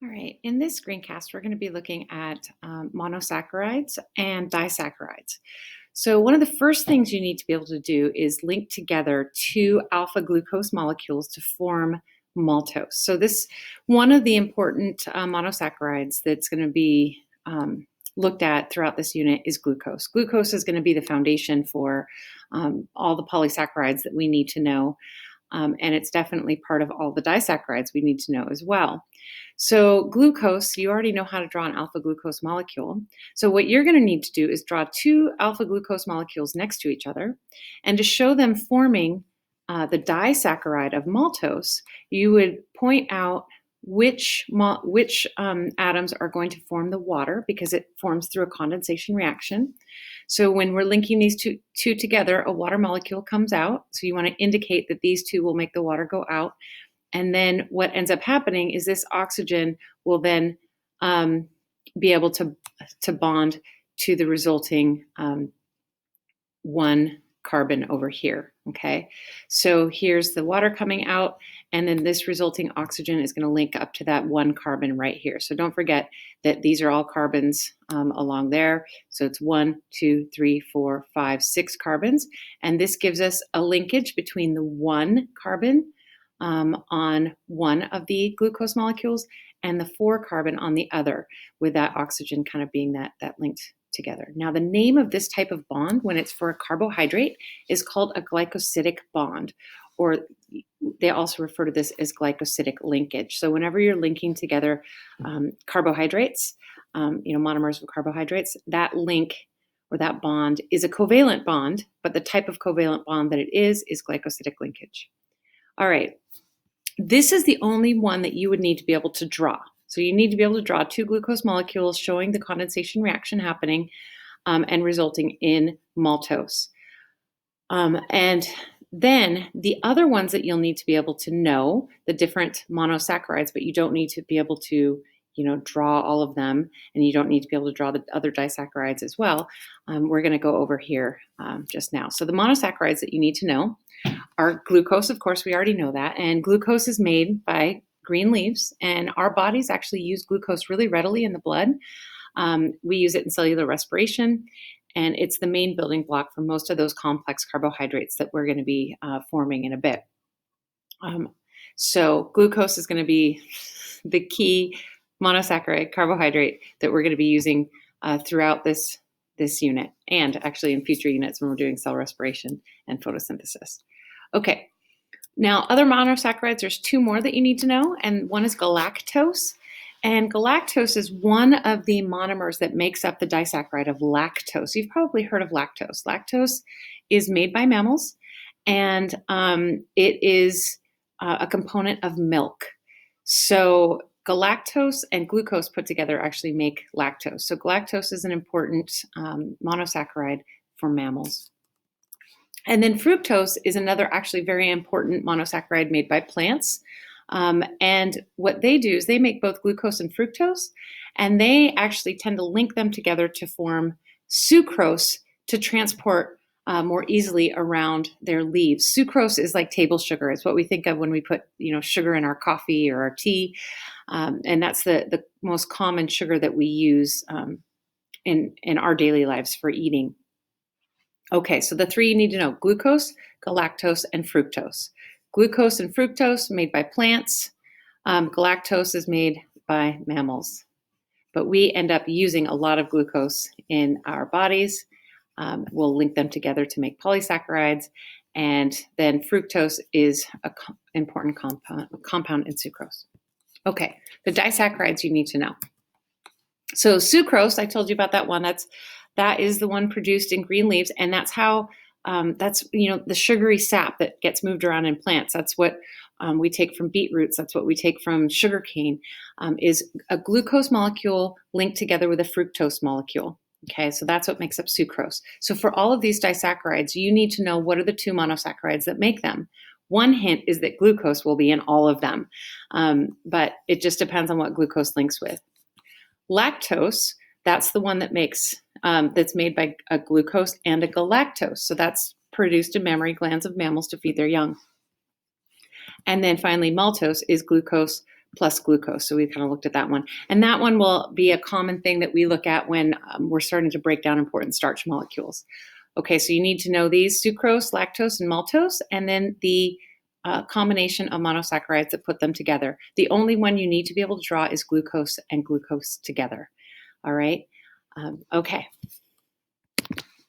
All right, in this screencast, we're going to be looking at monosaccharides and disaccharides. So one of the first things you need to be able to do is link together two alpha glucose molecules to form maltose. So this one of the important monosaccharides that's going to be looked at throughout this unit is glucose. Glucose is going to be the foundation for all the polysaccharides that we need to know. And it's definitely part of all the disaccharides we need to know as well. So glucose, you already know how to draw an alpha glucose molecule. So what you're going to need to do is draw two alpha glucose molecules next to each other. And to show them forming the disaccharide of maltose, you would point out which atoms are going to form the water because it forms through a condensation reaction. So when we're linking these two together, a water molecule comes out. So you want to indicate that these two will make the water go out. And then what ends up happening is this oxygen will then be able to bond to the resulting one carbon over here, okay? So here's the water coming out, and then this resulting oxygen is going to link up to that one carbon right here. So don't forget that these are all carbons along there. So it's 1, 2, 3, 4, 5, 6 carbons, and this gives us a linkage between the one carbon on one of the glucose molecules and the 4 carbon on the other, with that oxygen kind of being that linked together. Now, the name of this type of bond, when it's for a carbohydrate, is called a glycosidic bond, or they also refer to this as glycosidic linkage. So whenever you're linking together carbohydrates, monomers of carbohydrates, that link or that bond is a covalent bond, but the type of covalent bond that it is glycosidic linkage. All right, this is the only one that you would need to be able to draw. So you need to be able to draw two glucose molecules showing the condensation reaction happening and resulting in maltose. And then the other ones that you'll need to be able to know, the different monosaccharides, but you don't need to be able to draw all of them, and you don't need to be able to draw the other disaccharides as well. We're going to go over here just now. So the monosaccharides that you need to know are glucose, of course, we already know that, and glucose is made by green leaves, and our bodies actually use glucose really readily in the blood. We use it in cellular respiration, and it's the main building block for most of those complex carbohydrates that we're going to be forming in a bit. So glucose is going to be the key monosaccharide carbohydrate that we're going to be using throughout this unit, and actually in future units when we're doing cell respiration and photosynthesis. Okay, now other monosaccharides, there's 2 more that you need to know, and one is galactose. And galactose is one of the monomers that makes up the disaccharide of lactose. You've probably heard of lactose. Lactose is made by mammals, and it is a component of milk. So galactose and glucose put together actually make lactose. So galactose is an important monosaccharide for mammals. And then fructose is another actually very important monosaccharide made by plants. And what they do is they make both glucose and fructose, and they actually tend to link them together to form sucrose to transport more easily around their leaves. Sucrose is like table sugar. It's what we think of when we put sugar in our coffee or our tea. And that's the most common sugar that we use in our daily lives for eating. Okay, so the 3 you need to know: glucose, galactose, and fructose. Glucose and fructose made by plants. Galactose is made by mammals. But we end up using a lot of glucose in our bodies. We'll link them together to make polysaccharides. And then fructose is an important compound in sucrose. Okay, the disaccharides you need to know. So sucrose, I told you about that one. That is the one produced in green leaves, and that's how that's the sugary sap that gets moved around in plants. That's what we take from beetroots. That's what we take from sugarcane. Is a glucose molecule linked together with a fructose molecule. Okay, so that's what makes up sucrose. So for all of these disaccharides, you need to know what are the 2 monosaccharides that make them. One hint is that glucose will be in all of them, but it just depends on what glucose links with. Lactose, that's the one that makes that's made by a glucose and a galactose. So that's produced in mammary glands of mammals to feed their young. And then finally, maltose is glucose plus glucose. So we kind of looked at that one. And that one will be a common thing that we look at when we're starting to break down important starch molecules. Okay, so you need to know these: sucrose, lactose, and maltose, and then the combination of monosaccharides that put them together. The only one you need to be able to draw is glucose and glucose together. All right. Okay.